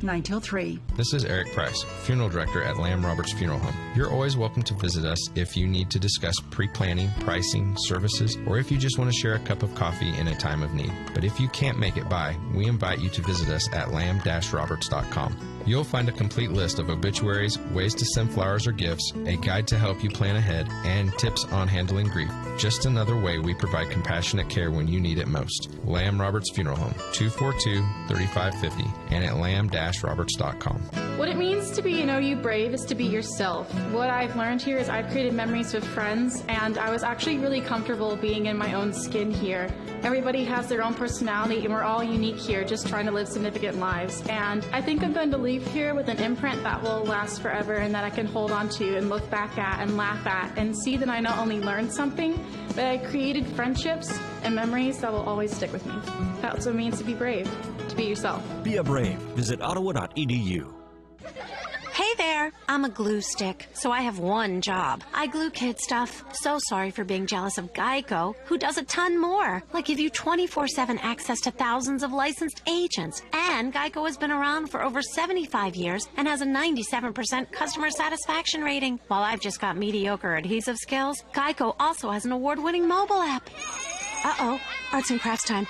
9 till 3. This is Eric Price, Funeral Director at Lamb Roberts Funeral Home. You're always welcome to visit us if you need to discuss pre-planning, pricing, services, or if you just want to share a cup of coffee in a time of need. But if you can't make it by, we invite you to visit us at lamb-roberts.com. You'll find a complete list of obituaries, ways to send flowers or gifts, a guide to help you plan ahead, and tips on handling grief. Just another way we provide compassionate care when you need it most. Lamb Roberts Funeral Home, 242-3550, and at lamb-roberts.com. What it means to be an OU Brave is to be yourself. What I've learned here is I've created memories with friends, and I was actually really comfortable being in my own skin here. Everybody has their own personality, and we're all unique here, just trying to live significant lives. And I think I'm going to leave here with an imprint that will last forever and that I can hold on to and look back at and laugh at and see that I not only learned something, but I created friendships and memories that will always stick with me. That's what it means to be brave, to be yourself. Be a brave. Visit ottawa.edu. Hey there, I'm a glue stick, so I have one job. I glue kid stuff. So sorry for being jealous of Geico, who does a ton more, like give you 24/7 access to thousands of licensed agents. And Geico has been around for over 75 years and has a 97% customer satisfaction rating. While I've just got mediocre adhesive skills, Geico also has an award-winning mobile app. Uh-oh, arts and crafts time.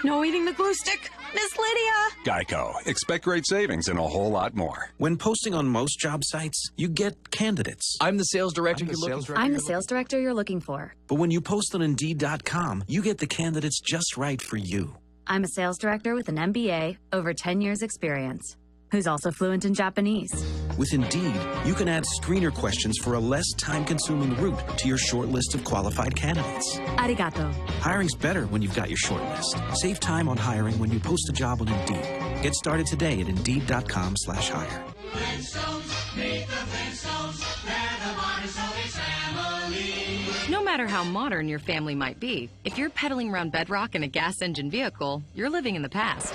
No eating the glue stick. Miss Lydia! Geico. Expect great savings and a whole lot more. When posting on most job sites, you get candidates. I'm the sales director you're looking for. I'm the sales director you're looking for. But when you post on Indeed.com, you get the candidates just right for you. I'm a sales director with an MBA, over 10 years experience, who's also fluent in Japanese. With Indeed, you can add screener questions for a less time-consuming route to your short list of qualified candidates. Arigato. Hiring's better when you've got your short list. Save time on hiring when you post a job on Indeed. Get started today at Indeed.com/hire. No matter how modern your family might be, if you're pedaling around Bedrock in a gas engine vehicle, you're living in the past.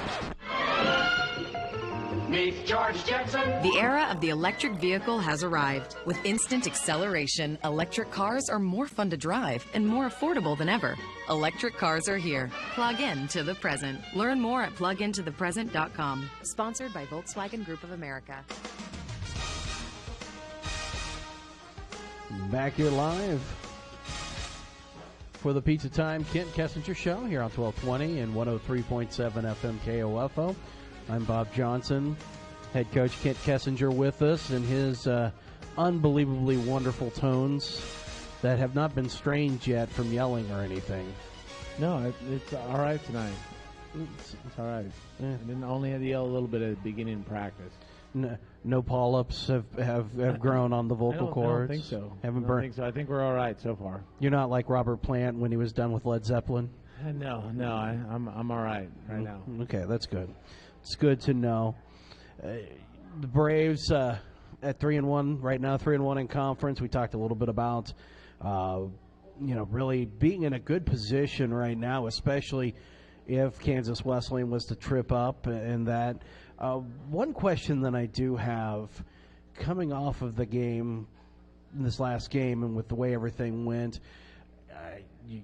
Meet George Jetson. The era of the electric vehicle has arrived. With instant acceleration, electric cars are more fun to drive and more affordable than ever. Electric cars are here. Plug in to the present. Learn more at plugintothepresent.com. Sponsored by Volkswagen Group of America. Back here live for the Pizza Time Kent Kessinger Show here on 1220 and 103.7 FM KOFO. I'm Bob Johnson, head coach Kent Kessinger with us, and his unbelievably wonderful tones that have not been strained yet from yelling or anything. No, it's all right tonight. It's all right. Yeah. I didn't only had to yell a little bit at the beginning of practice. No polyps have grown on the vocal cords. I don't think so. Haven't I don't think so. I think we're all right so far. You're not like Robert Plant when he was done with Led Zeppelin? No, I'm all right now. Okay, that's good. It's good to know. The Braves at 3-1 right now, 3-1 in conference. We talked a little bit about, really being in a good position right now, especially if Kansas Wesleyan was to trip up and that. One question that I do have, coming off of the game, this last game, and with the way everything went,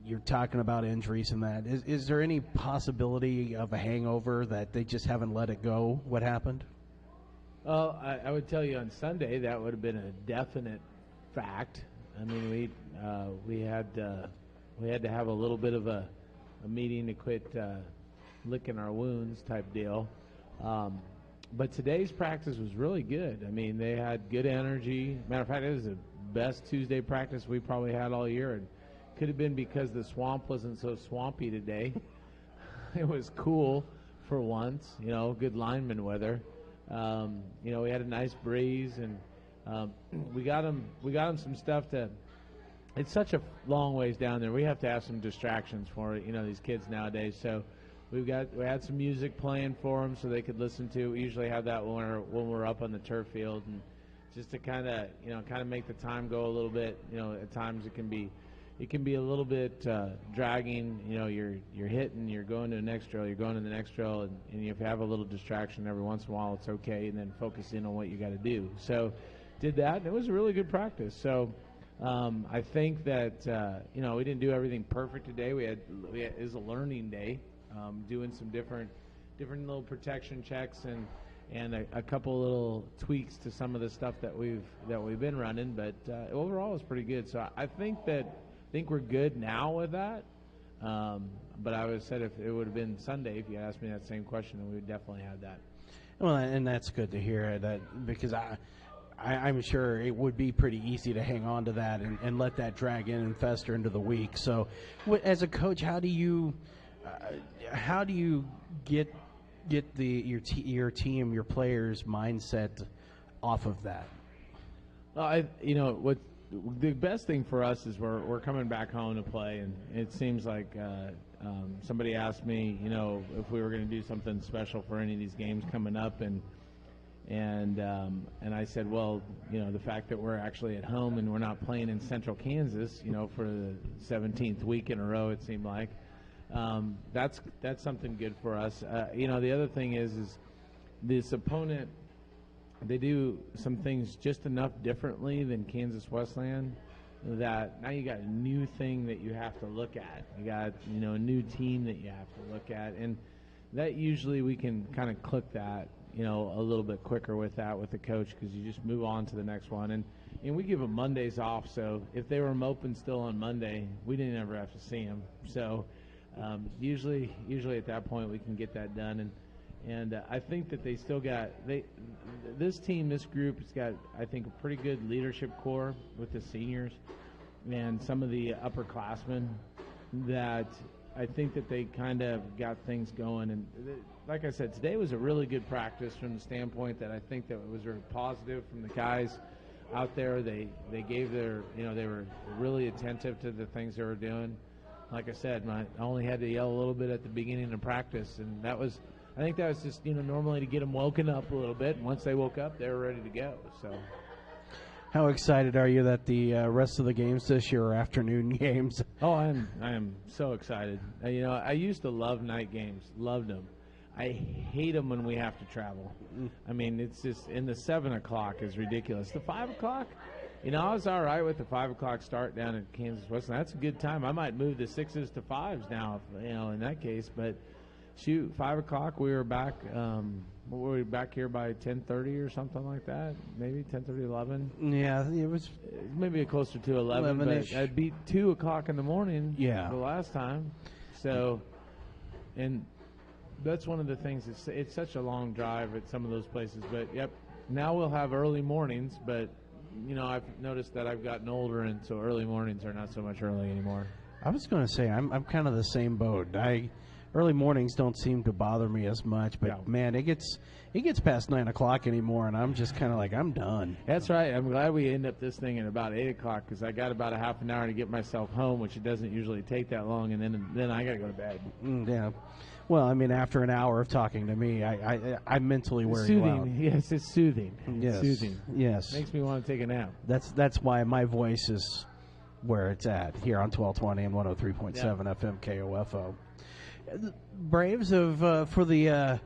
you're talking about injuries and that. Is there any possibility of a hangover that they just haven't let it go? What happened? Well, I would tell you on Sunday that would have been a definite fact. I mean, we had to have a little bit of a meeting to quit licking our wounds type deal. But today's practice was really good. I mean, they had good energy. Matter of fact, it was the best Tuesday practice we probably had all year, and could have been because the swamp wasn't so swampy today. It was cool for once, good lineman weather. We had a nice breeze, and we got them some stuff to. It's such a long ways down there. We have to have some distractions for these kids nowadays. So we had some music playing for them so they could listen to. We usually have that when we're up on the turf field, and just to kind of make the time go a little bit. At times it can be a little bit dragging. You're hitting, you're going to the next drill, you're going to the next drill, and if you have a little distraction every once in a while, it's okay, and then focus in on what you got to do. So did that, and it was a really good practice. So I think that we didn't do everything perfect today. It was a learning day, doing some different little protection checks and a couple little tweaks to some of the stuff that we've been running. But overall, it's pretty good. So I think we're good now with that. But I would have said if it would have been Sunday, if you asked me that same question, then we would definitely have that. Well, and that's good to hear that, because I'm sure it would be pretty easy to hang on to that and let that drag in and fester into the week. So, as a coach, how do you get your team, your players' mindset off of that? What the best thing for us is we're coming back home to play, and it seems like somebody asked me, if we were going to do something special for any of these games coming up, and I said, well, the fact that we're actually at home and we're not playing in Central Kansas, for the 17th week in a row, it seemed like, that's something good for us. The other thing is this opponent, they do some things just enough differently than Kansas Wesleyan that now you got a new thing that you have to look at. You got, a new team that you have to look at, and that usually we can kind of click that, a little bit quicker with the coach, because you just move on to the next one. And we give them Mondays off, so if they were moping still on Monday, we didn't ever have to see them. So usually at that point we can get that done. And I think that they still got this group has got, I think, a pretty good leadership core with the seniors and some of the upperclassmen that I think that they kind of got things going. And like I said, today was a really good practice from the standpoint that I think that it was very positive from the guys out there. They gave their, they were really attentive to the things they were doing. Like I said, I only had to yell a little bit at the beginning of practice, and I think that was just, normally to get them woken up a little bit. And once they woke up, they were ready to go. So, how excited are you that the rest of the games this year are afternoon games? Oh, I am so excited. I used to love night games, loved them. I hate them when we have to travel. I mean, it's just, and the 7 o'clock is ridiculous. The 5 o'clock, I was all right with the 5 o'clock start down at Kansas Wesleyan. That's a good time. I might move the 6s to 5s now, in that case, but. Shoot, 5 o'clock. We were back. Were we back here by 10:30 or something like that? Maybe 10:30, 11. Yeah, it was maybe closer to 11. But I beat 2 o'clock in the morning. Yeah. The last time. So, and that's one of the things. It's such a long drive at some of those places. But yep, now we'll have early mornings. But I've noticed that I've gotten older, and so early mornings are not so much early anymore. I was going to say I'm kind of the same boat. Early mornings don't seem to bother me as much, but man, it gets past 9 o'clock anymore, and I'm just kind of like, I'm done. That's right. I'm glad we end up this thing at about 8 o'clock, because I got about a half an hour to get myself home, which it doesn't usually take that long, and then I got to go to bed. Yeah. Well, I mean, after an hour of talking to me, I mentally wear you out. Yes, it's soothing. Yes. It's soothing. Yes. Makes me want to take a nap. That's why my voice is where it's at here on 1220 and 103.7 FM KOFO. Braves have for the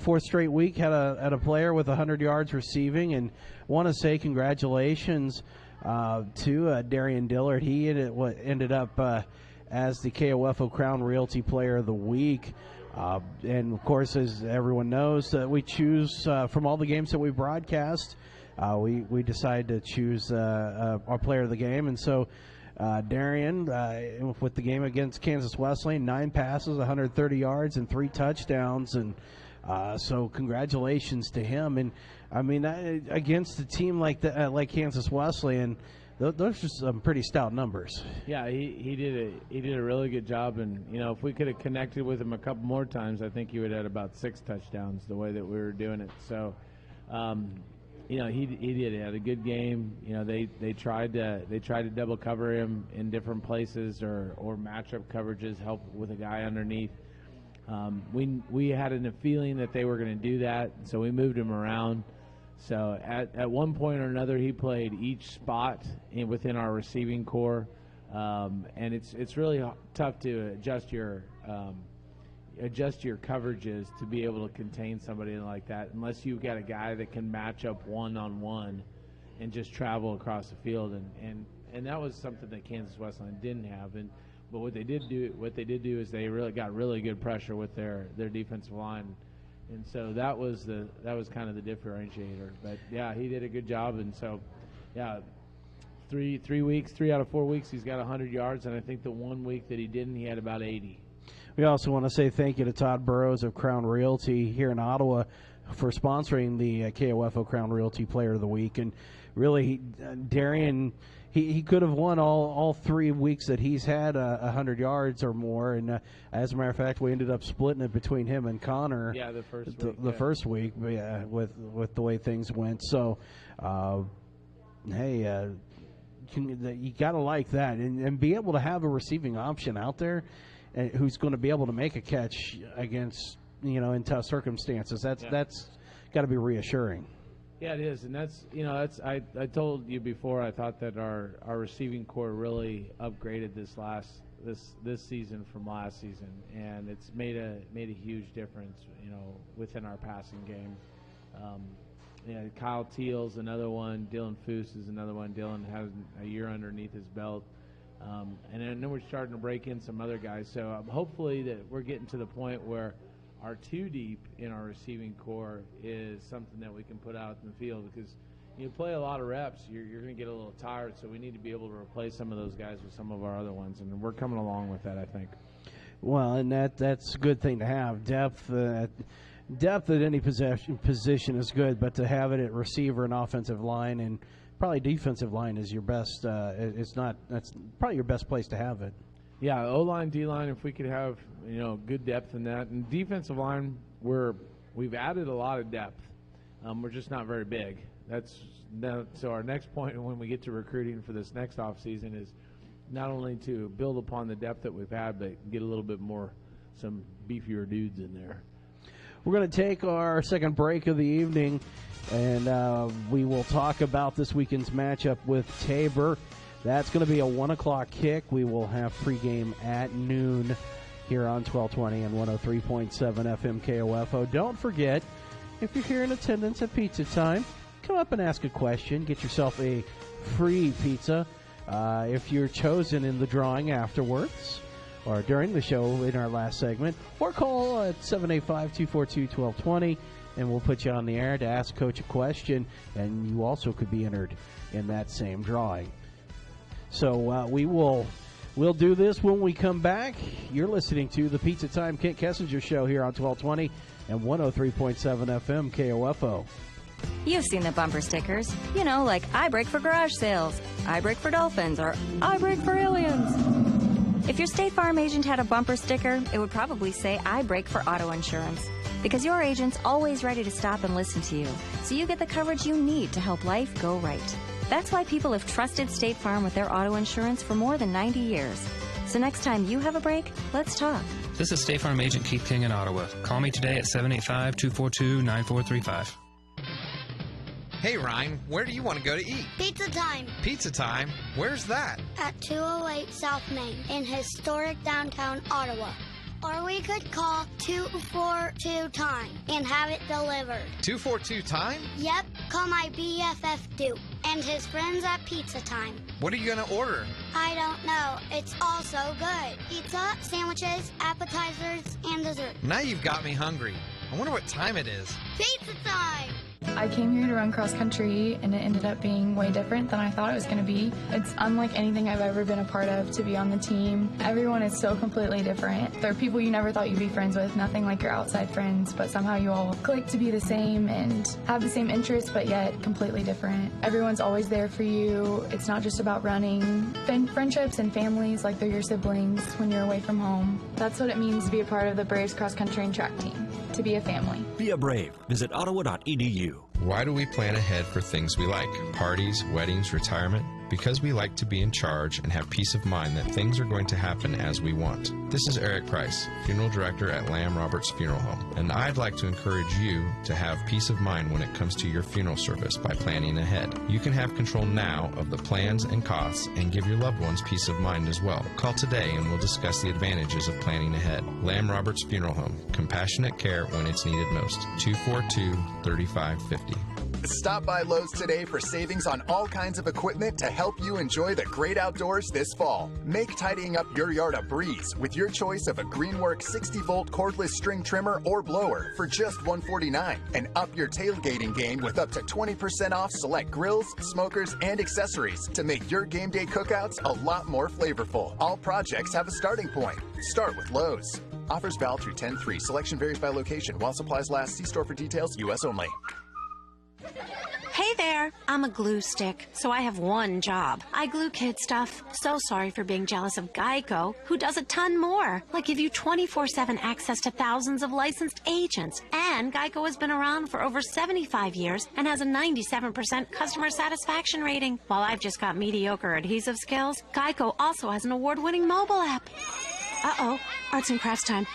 fourth straight week had a player with 100 yards receiving, and want to say congratulations to Darian Dillard. He ended up as the KOFO Crown Realty Player of the Week. And of course, as everyone knows, we choose from all the games that we broadcast. We decide to choose our player of the game, and so. Darian, with the game against Kansas Wesleyan, 9 passes, 130 yards, and 3 touchdowns, and so congratulations to him. And I mean, against a team like Kansas Wesleyan, those are some pretty stout numbers. Yeah, he did a really good job, and if we could have connected with him a couple more times, I think he would have had about 6 touchdowns the way that we were doing it. So. He did. He had a good game. They tried to double cover him in different places or matchup coverages, help with a guy underneath. We had a feeling that they were going to do that, so we moved him around. So at one point or another, he played each spot within our receiving core, and it's really tough to adjust your coverages to be able to contain somebody like that, unless you've got a guy that can match up one-on-one and just travel across the field. And that was something that Kansas Wesleyan didn't have. But what they did do is they really got really good pressure with their defensive line, And so that was kind of the differentiator. But yeah, he did a good job. And so, yeah, 3 weeks, 3 out of 4 weeks, he's got 100 yards. And I think the 1 week that he didn't, he had about 80. We also want to say thank you to Todd Burrows of Crown Realty here in Ottawa for sponsoring the KOFO Crown Realty Player of the Week. And really, Darian, he could have won all 3 weeks that he's had 100 yards or more. And as a matter of fact, we ended up splitting it between him and Connor. Yeah, the first week. First week, yeah, with the way things went. So, hey, you got to like that and be able to have a receiving option out there who's going to be able to make a catch against, in tough circumstances. That's got to be reassuring. Yeah, it is, and I told you before. I thought that our receiving core really upgraded this season from last season, and it's made a huge difference, within our passing game. Kyle Teal's another one. Dylan Foose is another one. Dylan has a year underneath his belt. And then we're starting to break in some other guys. So hopefully that we're getting to the point where our 2 deep in our receiving core is something that we can put out in the field, because you play a lot of reps, you're going to get a little tired, so we need to be able to replace some of those guys with some of our other ones, and we're coming along with that, I think. Well, and that's a good thing to have. Depth at any position is good, but to have it at receiver and offensive line and probably defensive line is your best. That's probably your best place to have it. Yeah, O-line, D-line, if we could have, good depth in that. And defensive line, we've added a lot of depth. We're just not very big. So our next point when we get to recruiting for this next offseason is not only to build upon the depth that we've had, but get a little bit more, some beefier dudes in there. We're going to take our second break of the evening, and we will talk about this weekend's matchup with Tabor. That's going to be a 1 o'clock kick. We will have pregame at noon here on 1220 and 103.7 FM KOFO. Don't forget, if you're here in attendance at Pizza Time, come up and ask a question. Get yourself a free pizza if you're chosen in the drawing afterwards or during the show in our last segment, or call at 785-242-1220, and we'll put you on the air to ask Coach a question, and you also could be entered in that same drawing. So we'll do this when we come back. You're listening to the Pizza Time Kent Kessinger Show here on 1220 and 103.7 FM KOFO. You've seen the bumper stickers, like I brake for garage sales, I brake for dolphins, or I brake for aliens. If your State Farm agent had a bumper sticker, it would probably say I brake for auto insurance. Because your agent's always ready to stop and listen to you, so you get the coverage you need to help life go right. That's why people have trusted State Farm with their auto insurance for more than 90 years. So next time you have a break, let's talk. This is State Farm agent Keith King in Ottawa. Call me today at 785-242-9435. Hey, Ryan, where do you want to go to eat? Pizza Time. Pizza Time? Where's that? At 208 South Main in historic downtown Ottawa. Or we could call 242-TIME and have it delivered. 242-TIME? Yep, call my BFF Duke and his friends at Pizza Time. What are you going to order? I don't know. It's all so good. Pizza, sandwiches, appetizers, and dessert. Now you've got me hungry. I wonder what time it is. Pizza Time! I came here to run cross country, and it ended up being way different than I thought it was going to be. It's unlike anything I've ever been a part of to be on the team. Everyone is so completely different. There are people you never thought you'd be friends with, nothing like your outside friends, but somehow you all click to be the same and have the same interests, but yet completely different. Everyone's always there for you. It's not just about running. Friendships and families, like they're your siblings when you're away from home. That's what it means to be a part of the Braves cross country and track team, to be a family. Be a Brave. Visit ottawa.edu. Why do we plan ahead for things we like? Parties, weddings, retirement? Because we like to be in charge and have peace of mind that things are going to happen as we want. This is Eric Price, Funeral Director at Lamb Roberts Funeral Home, and I'd like to encourage you to have peace of mind when it comes to your funeral service by planning ahead. You can have control now of the plans and costs and give your loved ones peace of mind as well. Call today and we'll discuss the advantages of planning ahead. Lamb Roberts Funeral Home, compassionate care when it's needed most. 242-3550. Stop by Lowe's today for savings on all kinds of equipment to help you enjoy the great outdoors this fall. Make tidying up your yard a breeze with your choice of a Greenwork 60-volt cordless string trimmer or blower for just $149, and up your tailgating game with up to 20% off select grills, smokers, and accessories to make your game day cookouts a lot more flavorful. All projects have a starting point. Start with Lowe's. Offers valid through 10/3. Selection varies by location. While supplies last, see store for details. U.S. only. Hey there, I'm a glue stick, so I have one job. I glue kid stuff. So sorry for being jealous of Geico, who does a ton more, like give you 24/7 access to thousands of licensed agents. And Geico has been around for over 75 years and has a 97% customer satisfaction rating. While I've just got mediocre adhesive skills, Geico also has an award-winning mobile app. Uh-oh, arts and crafts time.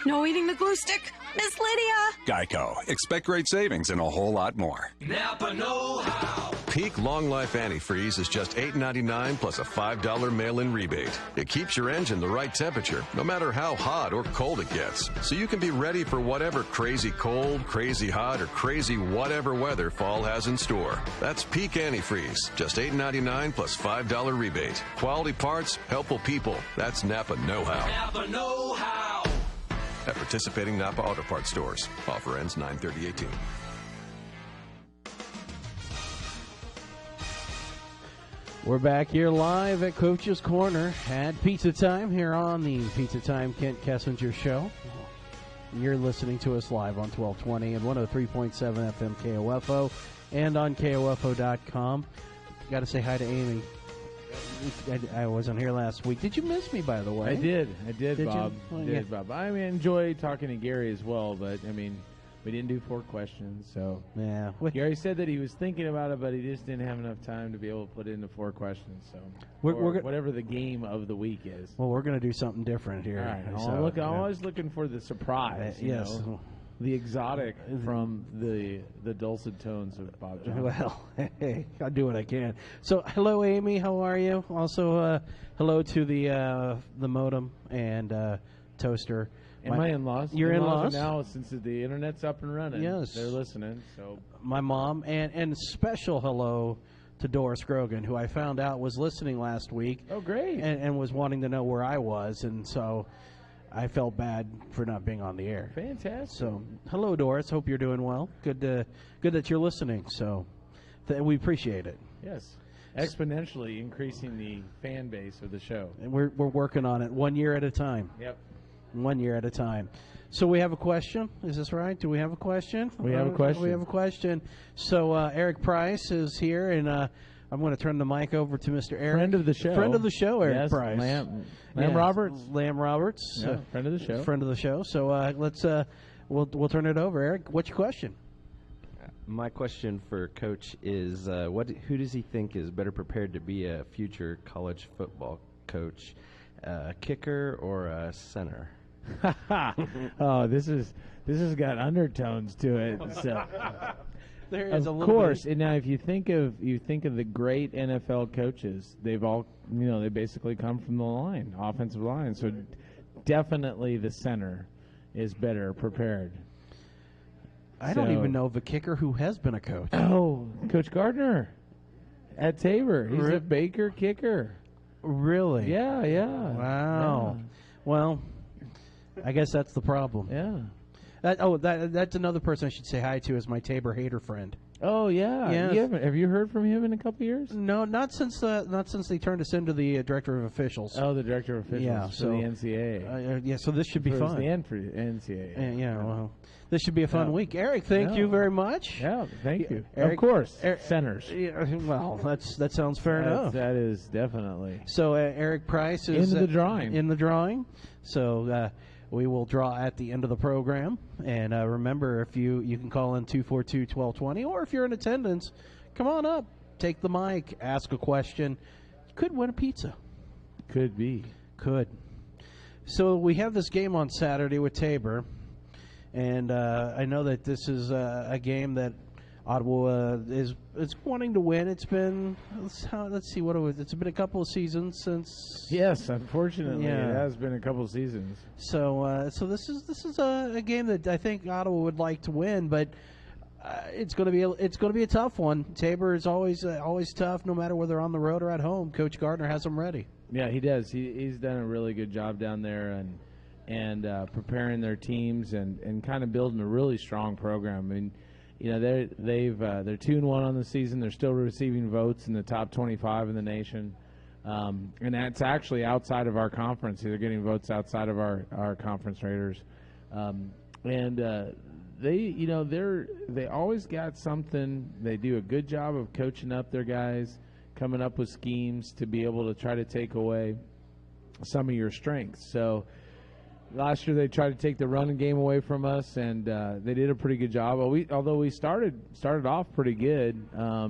No eating the glue stick. Miss Lydia! Geico. Expect great savings and a whole lot more. Napa know-how. Peak Long Life Antifreeze is just $8.99 plus a $5 mail-in rebate. It keeps your engine the right temperature, no matter how hot or cold it gets. So you can be ready for whatever crazy cold, crazy hot, or crazy whatever weather fall has in store. That's Peak Antifreeze. Just $8.99 plus $5 rebate. Quality parts, helpful people. That's Napa know-how. Napa know-how. At participating Napa Auto Parts stores. Offer ends 9/30/18. We're back here live at Coach's Corner at Pizza Time here on the Pizza Time Kent Kessinger Show. You're listening to us live on 1220 and 103.7 FM KOFO and on KOFO.com. Got to say hi to Amy. I wasn't here last week. Did you miss me, by the way? I did, Bob. Well, Bob. I mean, I enjoy talking to Gary as well, but, I mean, we didn't do 4 questions, so. Yeah. Gary said that he was thinking about it, but he just didn't have enough time to be able to put it into 4 questions, so. We're whatever the game of the week is. Well, we're going to do something different here. All right. I'm always looking for the surprise. Yes. You know? The exotic from the dulcet tones of Bob Johnson. Well, hey, I'll do what I can. So, hello, Amy. How are you? Also, hello to the modem and toaster. And my in-laws. Your in-laws? Now, since the internet's up and running, yes, they're listening. So my mom, and special hello to Doris Grogan, who I found out was listening last week. Oh, great. And was wanting to know where I was, and so I felt bad for not being on the air. Fantastic. So, hello, Doris. Hope you're doing well. Good that you're listening. So, we appreciate it. Yes, exponentially increasing the fan base of the show. And we're working on it 1 year at a time. Yep. 1 year at a time. So we have a question. Is this right? Do we have a question? We have a question. We have a question. So Eric Price is here, and I'm going to turn the mic over to Mr. Eric. Friend of the show. Friend of the show, Eric yes, Price. Lamb Yes, Roberts. Lamb Roberts. Yeah, friend of the show. Friend of the show. So let's we'll turn it over. Eric, what's your question? My question for Coach is, who does he think is better prepared to be a future college football coach, a kicker or a center? Oh, this has got undertones to it. So. There is of course. And now, if you think of the great NFL coaches, they've all they basically come from the line, offensive line. So definitely the center is better prepared. I don't even know of a kicker who has been a coach. Oh, Coach Gardner at Tabor. He's a Baker kicker. Really? Yeah. Wow. Yeah. Well, I guess that's the problem. Yeah. That's another person I should say hi to is my Tabor Hater friend. Oh yeah. Yes. Have you heard from him in a couple of years? No, not since they turned us into the director of officials. Oh, the director of officials. Yeah, for the NCAA. Yeah, so this should be fun. The end for NCAA. Yeah, well, this should be a fun week. Eric, thank you very much. Yeah, thank you. Eric, of course, centers. Yeah, well, that sounds fair enough. That is definitely. So Eric Price is in the drawing. In the drawing. So. We will draw at the end of the program. And remember, if you can call in 242-1220, or if you're in attendance, come on up, take the mic, ask a question. You could win a pizza. Could be. Could. So we have this game on Saturday with Tabor, and I know that this is a game that Ottawa is wanting to win. It's been let's see what it was. It's been a couple of seasons since. Yes, unfortunately, Yeah. it has been a couple of seasons. So this is a game that I think Ottawa would like to win, but It's going to be a tough one. Tabor is always tough, no matter whether on the road or at home. Coach Gardner has them ready. Yeah, he does. He's done a really good job down there and preparing their teams and kind of building a really strong program. I mean, they're 2-1 on the season. They're still receiving votes in the top 25 in the nation, and that's actually outside of our conference. They're getting votes outside of our conference Raiders, they always got something. They do a good job of coaching up their guys, coming up with schemes to be able to try to take away some of your strengths. So last year they tried to take the running game away from us, and they did a pretty good job. Although we started off pretty good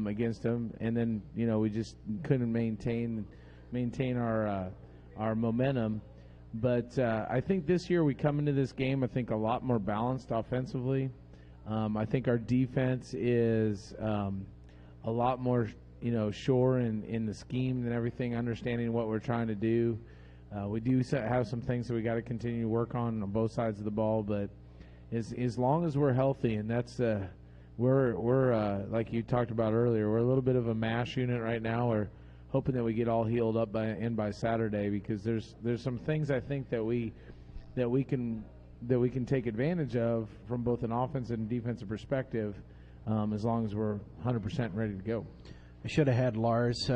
against them, and then we just couldn't maintain our momentum. But I think this year we come into this game, I think, a lot more balanced offensively. I think our defense is a lot more, sure in the scheme and everything, understanding what we're trying to do. We do have some things that we got to continue to work on both sides of the ball. But as long as we're healthy, and that's we're like you talked about earlier, we're a little bit of a mash unit right now. We're hoping that we get all healed up by Saturday, because there's some things I think that we can take advantage of from both an offensive and defensive perspective, as long as we're 100% ready to go. I should have had Lars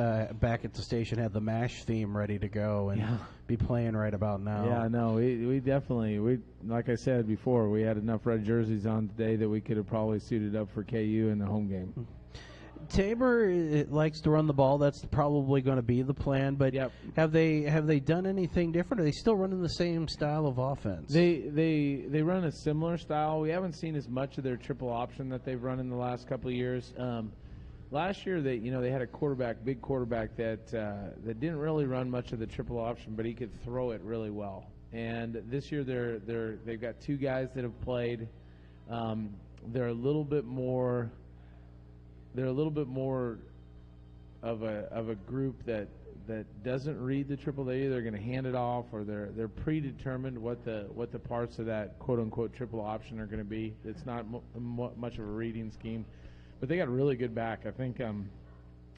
back at the station, had the MASH theme ready to go and be playing right about now. Yeah, no, we definitely, like I said before, we had enough red jerseys on today that we could have probably suited up for KU in the home game. Tabor likes to run the ball. That's probably going to be the plan. But have they done anything different? Are they still running the same style of offense? They run a similar style. We haven't seen as much of their triple option that they've run in the last couple of years. Last year they had a big quarterback that didn't really run much of the triple option, but he could throw it really well. And this year they've got two guys that have played. They're a little bit more of a group that doesn't read the triple. They're either going to hand it off, or they're predetermined what the parts of that quote unquote triple option are going to be. It's not much of a reading scheme, but they got a really good back. I think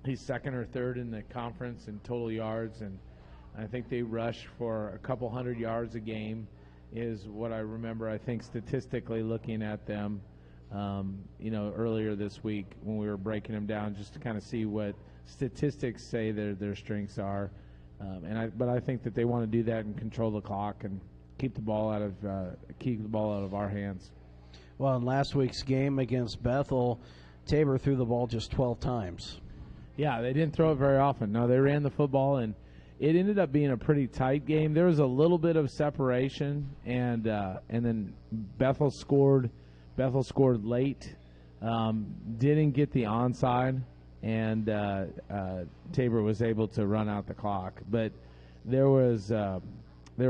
he's second or third in the conference in total yards, and I think they rush for a couple hundred yards a game is what I remember. I think statistically looking at them. Earlier this week when we were breaking them down, just to kind of see what statistics say their strengths are, but I think that they want to do that and control the clock and keep the ball out of our hands. Well, in last week's game against Bethel, Tabor threw the ball just 12 times. Yeah, they didn't throw it very often. No, they ran the football, and it ended up being a pretty tight game. There was a little bit of separation, and then Bethel scored late, didn't get the onside, and Tabor was able to run out the clock. But there were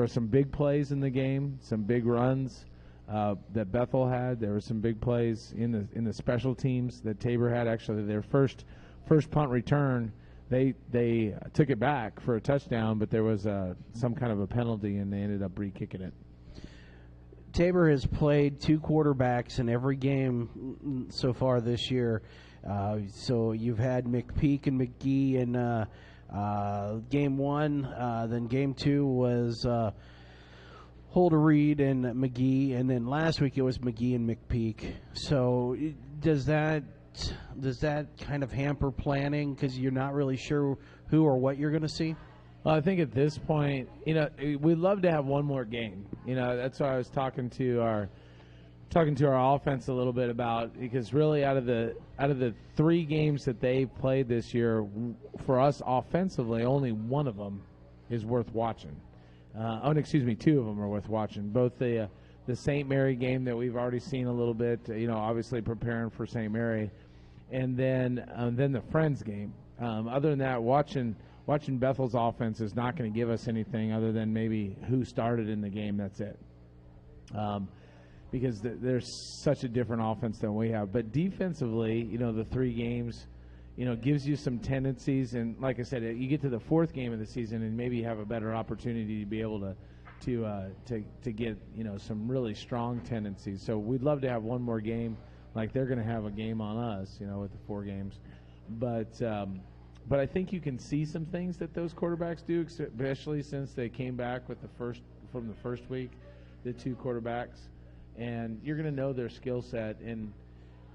some big plays in the game, some big runs that Bethel had. There were some big plays in the special teams that Tabor had. Actually, their first punt return, they took it back for a touchdown, but there was some kind of a penalty, and they ended up re-kicking it. Tabor has played two quarterbacks in every game so far this year. So you've had McPeak and McGee in game one. Then game two was Holder Reed and McGee. And then last week it was McGee and McPeak. So does that kind of hamper planning because you're not really sure who or what you're going to see? Well, I think at this point, we'd love to have one more game. That's why I was talking to our offense a little bit about, because really out of the three games that they've played this year, for us offensively, only one of them is worth watching. Two of them are worth watching. Both the St. Mary game that we've already seen a little bit, obviously preparing for St. Mary, and then the Friends game. Other than that, watching Bethel's offense is not going to give us anything other than maybe who started in the game. That's it. Because there's such a different offense than we have. But defensively, the three games, gives you some tendencies. And like I said, you get to the fourth game of the season and maybe you have a better opportunity to be able to get, some really strong tendencies. So we'd love to have one more game. like they're going to have a game on us, with the 4 games. But I think you can see some things that those quarterbacks do, especially since they came back with from the first week, the 2 quarterbacks, and you're going to know their skill set. And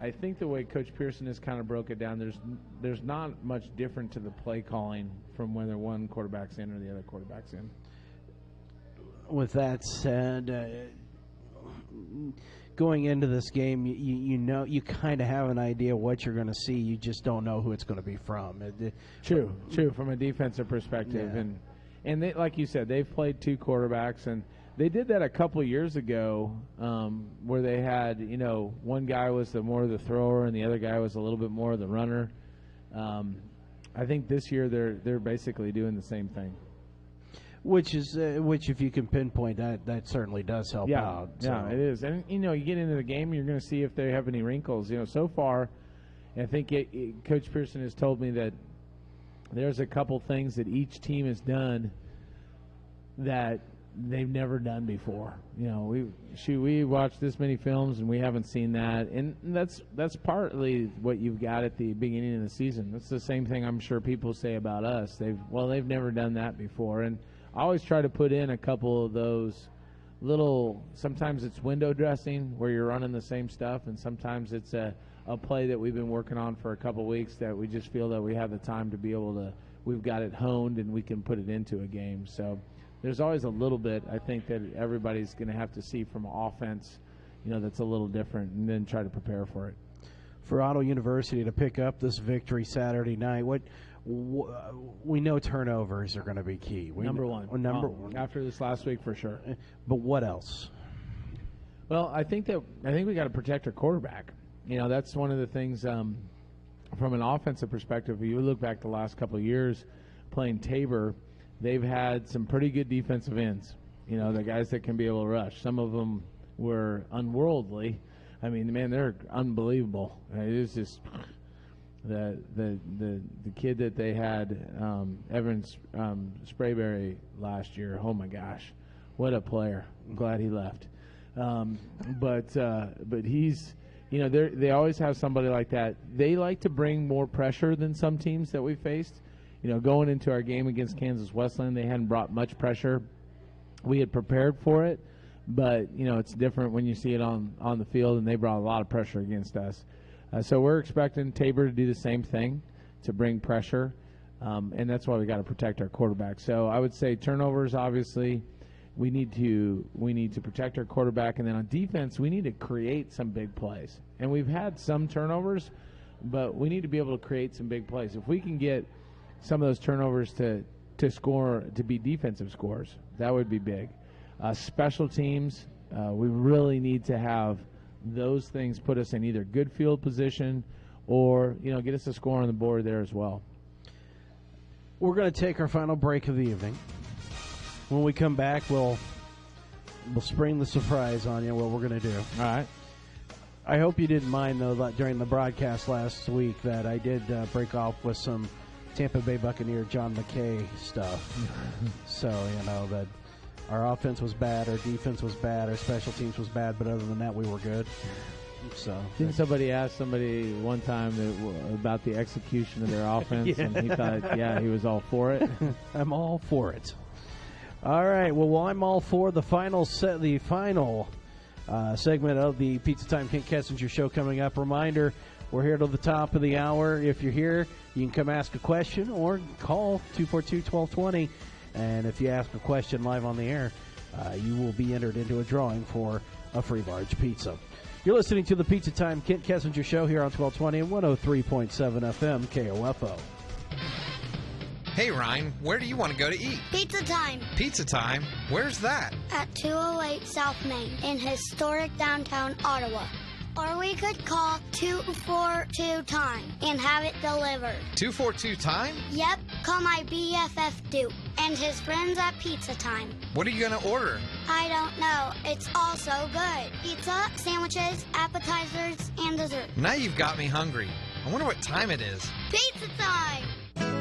I think the way Coach Pearson has kind of broke it down, there's not much different to the play calling from whether one quarterback's in or the other quarterback's in. With that said, going into this game, you kind of have an idea what you're going to see. You just don't know who it's going to be from. True. From a defensive perspective, yeah. and they, like you said, they've played 2 quarterbacks, and they did that a couple years ago, where they had one guy was more the thrower and the other guy was a little bit more of the runner. I think this year they're basically doing the same thing. Which if you can pinpoint that certainly does help out. So. Yeah, it is. And, you get into the game, you're going to see if they have any wrinkles. So far, I think Coach Pearson has told me that there's a couple things that each team has done that they've never done before. We watched this many films and we haven't seen that. And that's partly what you've got at the beginning of the season. That's the same thing I'm sure people say about us. They've never done that before. And I always try to put in a couple of those sometimes it's window dressing where you're running the same stuff, and sometimes it's a play that we've been working on for a couple of weeks that we just feel that we have the time to be able to, we've got it honed and we can put it into a game. So there's always a little bit, I think, that everybody's going to have to see from offense, that's a little different, and then try to prepare for it. For Auto University to pick up this victory Saturday night, we know turnovers are going to be key. Number one. After this last week, for sure. But what else? Well, I think we got to protect our quarterback. That's one of the things from an offensive perspective. If you look back the last couple of years playing Tabor, they've had some pretty good defensive ends. The guys that can be able to rush. Some of them were unworldly. I mean, man, they're unbelievable. It is just the kid that they had, Evans Sprayberry last year. Oh my gosh, what a player! I'm glad he left. But he's, they always have somebody like that. They like to bring more pressure than some teams that we faced. Going into our game against Kansas Wesleyan, they hadn't brought much pressure. We had prepared for it, but it's different when you see it on the field, and they brought a lot of pressure against us. So we're expecting Tabor to do the same thing, to bring pressure, and that's why we got to protect our quarterback. So I would say turnovers, obviously, we need to protect our quarterback, and then on defense, we need to create some big plays. And we've had some turnovers, but we need to be able to create some big plays. If we can get some of those turnovers to score, to be defensive scores, that would be big. Special teams, we really need to have those things put us in either good field position or, get us a score on the board there as well. We're going to take our final break of the evening. When we come back, we'll spring the surprise on you, what we're going to do. All right. I hope you didn't mind, though, that during the broadcast last week that I did break off with some Tampa Bay Buccaneer John McKay stuff. So, that our offense was bad, our defense was bad, our special teams was bad, but other than that, we were good. So didn't somebody ask somebody one time about the execution of their offense, and he thought, he was all for it? I'm all for it. All right. Well, I'm all for the final segment of the Pizza Time Kent Kessinger Show coming up. Reminder, we're here till the top of the hour. If you're here, you can come ask a question or call 242-1220. And if you ask a question live on the air, you will be entered into a drawing for a free large pizza. You're listening to the Pizza Time Kent Kessinger Show here on 1220 and 103.7 FM KOFO. Hey, Ryan, where do you want to go to eat? Pizza Time. Pizza Time? Where's that? At 208 South Main in historic downtown Ottawa. Or we could call 242-TIME and have it delivered. 242-TIME? Yep, call my BFF Duke and his friends at Pizza Time. What are you going to order? I don't know. It's all so good. Pizza, sandwiches, appetizers, and dessert. Now you've got me hungry. I wonder what time it is. Pizza Time!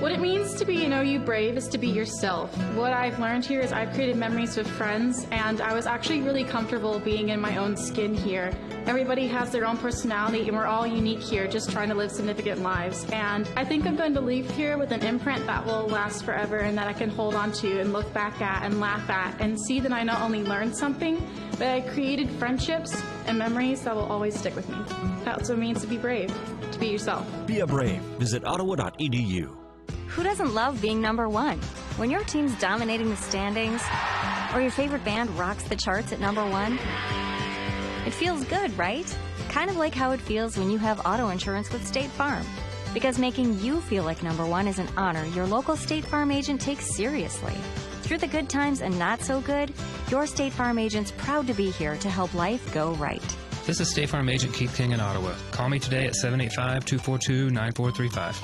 What it means to be an OU Brave is to be yourself. What I've learned here is I've created memories with friends, and I was actually really comfortable being in my own skin here. Everybody has their own personality, and we're all unique here, just trying to live significant lives. And I think I'm going to leave here with an imprint that will last forever and that I can hold on to and look back at and laugh at and see that I not only learned something, but I created friendships and memories that will always stick with me. That's what it means to be brave, to be yourself. Be a brave. Visit ottawa.edu. Who doesn't love being number one? When your team's dominating the standings, or your favorite band rocks the charts at number one, it feels good, right? Kind of like how it feels when you have auto insurance with State Farm. Because making you feel like number one is an honor your local State Farm agent takes seriously. Through the good times and not so good, your State Farm agent's proud to be here to help life go right. This is State Farm Agent Keith King in Ottawa. Call me today at 785-242-9435.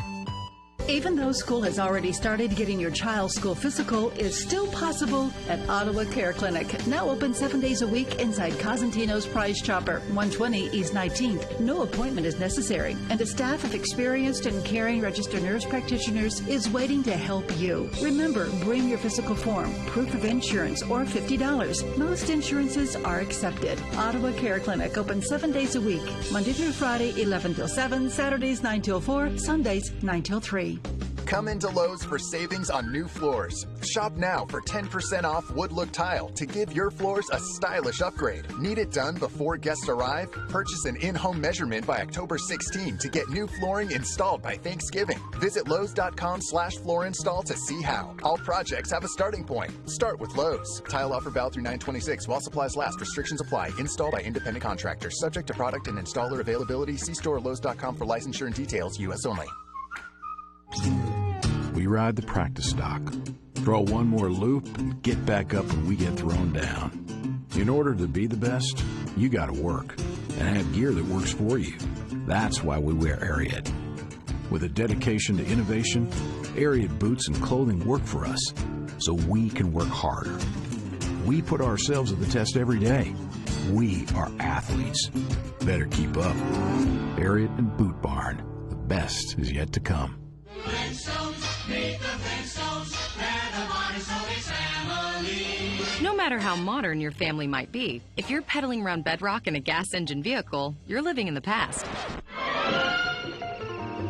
Even though school has already started, getting your child's school physical is still possible at Ottawa Care Clinic. Now open 7 days a week inside Cosentino's Prize Chopper, 120 East 19th. No appointment is necessary, and a staff of experienced and caring registered nurse practitioners is waiting to help you. Remember, bring your physical form, proof of insurance, or $50. Most insurances are accepted. Ottawa Care Clinic open 7 days a week, Monday through Friday, 11 till 7, Saturdays 9 till 4, Sundays 9 till 3. Come into Lowe's for savings on new floors. Shop now for 10% off wood look tile to give your floors a stylish upgrade. Need it done before guests arrive? Purchase an in-home measurement by October 16 to get new flooring installed by Thanksgiving. Visit Lowe's.com/floor install to see how. All projects have a starting point. Start with Lowe's. Tile offer valid through 9/26 while supplies last. Restrictions apply. Install by independent contractors. Subject to product and installer availability. See store or Lowe's.com for licensure and details. U.S. only. We ride the practice stock, throw one more loop, and get back up when we get thrown down. In order to be the best, you gotta work and have gear that works for you. That's why we wear Ariat. With a dedication to innovation, Ariat boots and clothing work for us, so we can work harder. We put ourselves at the test every day. We are athletes. Better keep up. Ariat and Boot Barn, the best is yet to come. No matter how modern your family might be, if you're pedaling around bedrock in a gas engine vehicle, you're living in the past.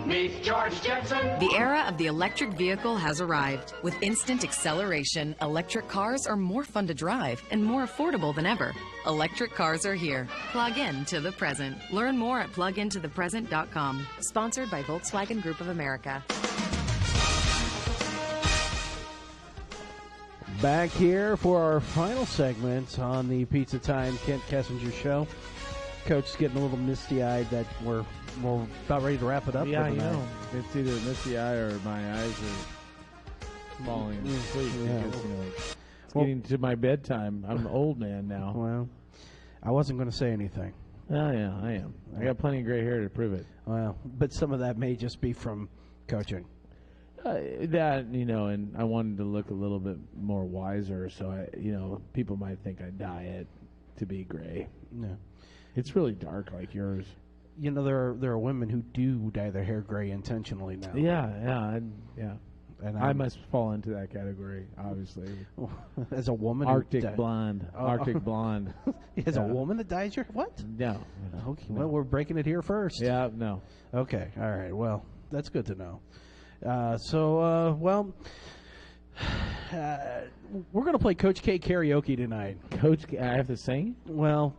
Meet George Jetson. The era of the electric vehicle has arrived. With instant acceleration, electric cars are more fun to drive and more affordable than ever. Electric cars are here. Plug in to the present. Learn more at plugintothepresent.com. Sponsored by Volkswagen Group of America. Back here for our final segment on the Pizza Time Kent Kessinger Show. Coach is getting a little misty-eyed that we're about ready to wrap it up. Yeah, for you tonight. know, it's either misty eye or my eyes are falling asleep. Yeah. Because, it's getting to my bedtime. I'm an old man now. Well, I wasn't going to say anything. Oh, yeah, I am. I got plenty of gray hair to prove it. Well, but some of that may just be from coaching. That, and I wanted to look a little bit more wiser, so people might think I dye it to be gray. Yeah. It's really dark like yours. There are women who do dye their hair gray intentionally now. Yeah. And I must fall into that category, obviously. As a woman, Arctic blonde. Arctic blonde. As a woman that dyes your what? No. Okay. Well, we're breaking it here first. Yeah. No. Okay. All right. Well, that's good to know. We're going to play Coach K karaoke tonight. Coach K, I have to sing? Well,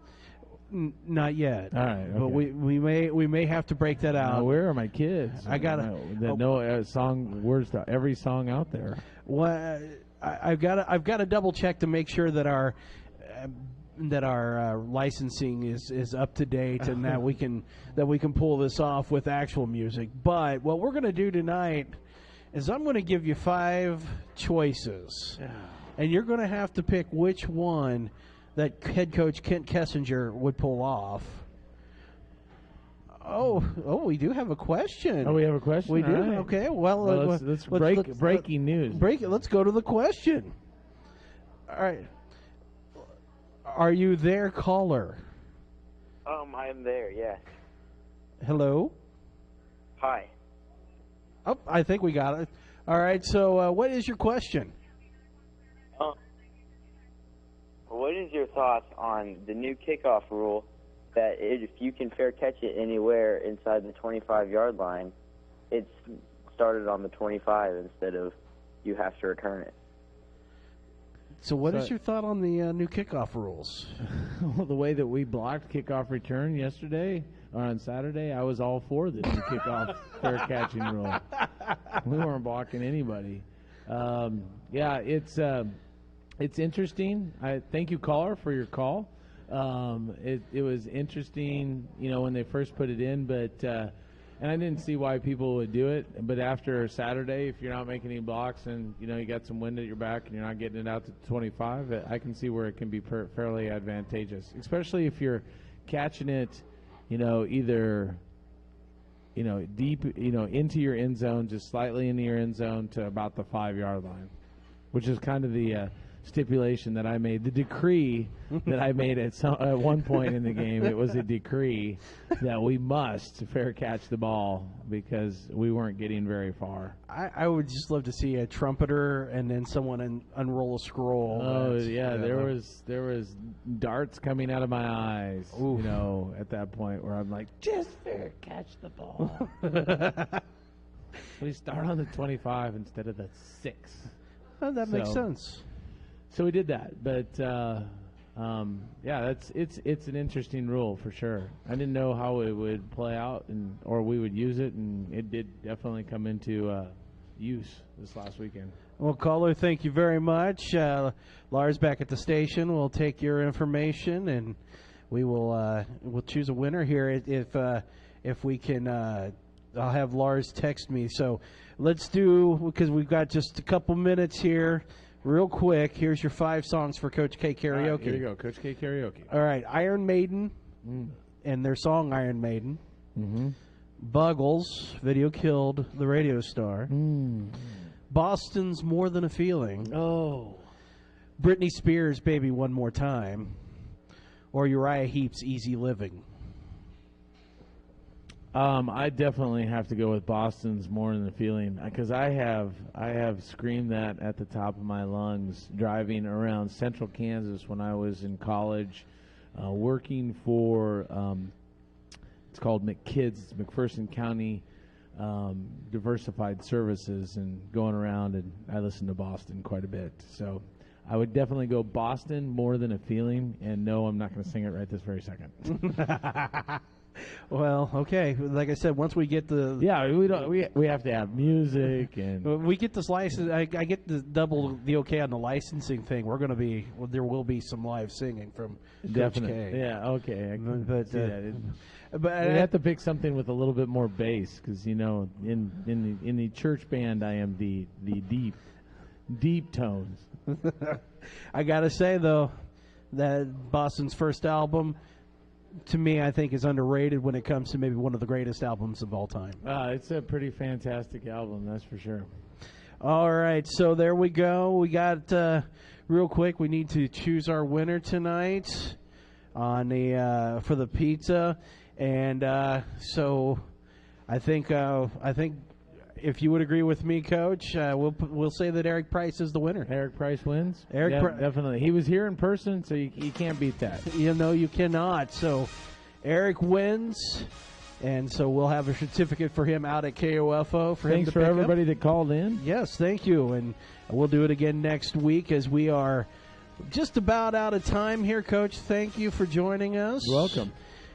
not yet. All right, okay. But we may have to break that out. Now, where are my kids? I got to song words to every song out there. Well, I've got to double check to make sure that our licensing is up to date and that we can pull this off with actual music. But what we're going to do tonight is I'm going to give you 5 choices, and you're going to have to pick which one that head coach Kent Kessinger would pull off. Oh, we do have a question. Oh, we have a question? We do? Right. Okay, well let's breaking news. Let's go to the question. All right. Are you there, caller? I'm there, yes. Hello? Hi. Oh, I think we got it. All right, so what is your question? What is your thoughts on the new kickoff rule that if you can fair catch it anywhere inside the 25-yard line, it's started on the 25 instead of you have to return it? So what is your thought on the new kickoff rules? Well, the way that we blocked kickoff return yesterday, or on Saturday, I was all for the new kickoff fair catching rule. We weren't blocking anybody. It's interesting. I thank you, caller, for your call. It was interesting, when they first put it in, but and I didn't see why people would do it. But after Saturday, if you're not making any blocks and you got some wind at your back and you're not getting it out to 25, I can see where it can be fairly advantageous, especially if you're catching it, either deep, into your end zone, just slightly into your end zone to about the 5-yard line, which is kind of the stipulation that I made, the decree that I made at one point in the game. It was a decree that we must fair catch the ball because we weren't getting very far. I would just love to see a trumpeter and then someone unroll a scroll. Oh yeah, there was darts coming out of my eyes. Ooh. At that point where I'm like, just fair catch the ball. We start on the 25 instead of the 6. Oh, that makes sense. So we did that, but it's an interesting rule for sure. I didn't know how it would play out, or we would use it, and it did definitely come into use this last weekend. Well, caller, thank you very much. Lars back at the station. We'll take your information, and we will we'll choose a winner here if we can. I'll have Lars text me. So let's do, because we've got just a couple minutes here. Real quick, here's your 5 songs for Coach K Karaoke. Here you go, Coach K Karaoke. All right, Iron Maiden and their song Iron Maiden. Mm-hmm. Buggles, Video Killed the Radio Star. Boston's More Than a Feeling. Oh. Britney Spears' Baby One More Time. Or Uriah Heep's Easy Living. I definitely have to go with Boston's More Than a Feeling, because I have screamed that at the top of my lungs driving around central Kansas when I was in college, working for it's called McKids, it's McPherson County Diversified Services, and going around, and I listen to Boston quite a bit. So I would definitely go Boston, More Than a Feeling, and no, I'm not going to sing it right this very second. Well, okay. Like I said, once we get the we have to have music, and we get this license. I get the double the okay on the licensing thing. We're going to be there will be some live singing from definitely. Coach K. Yeah, okay. I can see that. But we have to pick something with a little bit more bass, because in the church band I am the deep tones. I got to say though that Boston's first album, to me, I think is underrated when it comes to maybe one of the greatest albums of all time. It's a pretty fantastic album, that's for sure. All right, so there we go. We got, real quick, we need to choose our winner tonight on the for the pizza. And so I think if you would agree with me, Coach, we'll say that Eric Price is the winner. Eric Price wins? Definitely. He was here in person, so you can't beat that. You cannot. So Eric wins, and so we'll have a certificate for him out at KOFO. Thanks for everybody that called in. Yes, thank you. And we'll do it again next week, as we are just about out of time here, Coach. Thank you for joining us. You're welcome.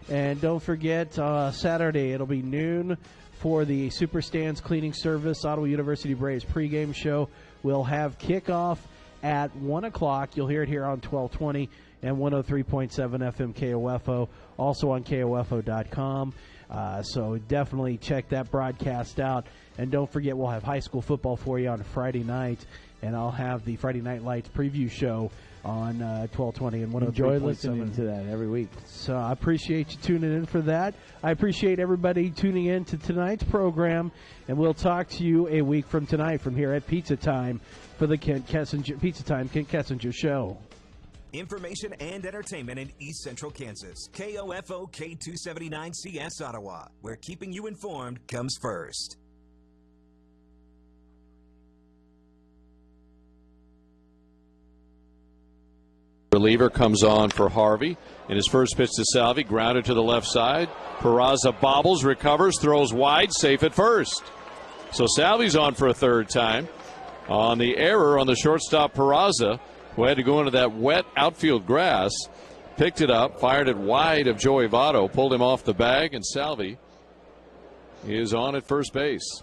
And don't forget, Saturday, it'll be noon for the Superstands Cleaning Service Ottawa University Braves pregame show. We'll have kickoff at 1 o'clock. You'll hear it here on 1220 and 103.7 FM KOFO, also on KOFO.com. So definitely check that broadcast out. And don't forget, we'll have high school football for you on Friday night, and I'll have the Friday Night Lights preview show on 1220 and 103.7. Enjoy listening to that every week. So I appreciate you tuning in for that. I appreciate everybody tuning in to tonight's program, and we'll talk to you a week from tonight from here at Pizza Time for the Kent Kessinger Show. Information and entertainment in East Central Kansas. KOFO K279CS Ottawa, where keeping you informed comes first. reliever comes on for Harvey. In his first pitch to Salvi, grounded to the left side. Peraza bobbles, recovers, throws wide, safe at first. So Salvi's on for a third time. On the error on the shortstop Peraza, who had to go into that wet outfield grass, picked it up, fired it wide of Joey Votto, pulled him off the bag, and Salvi is on at first base.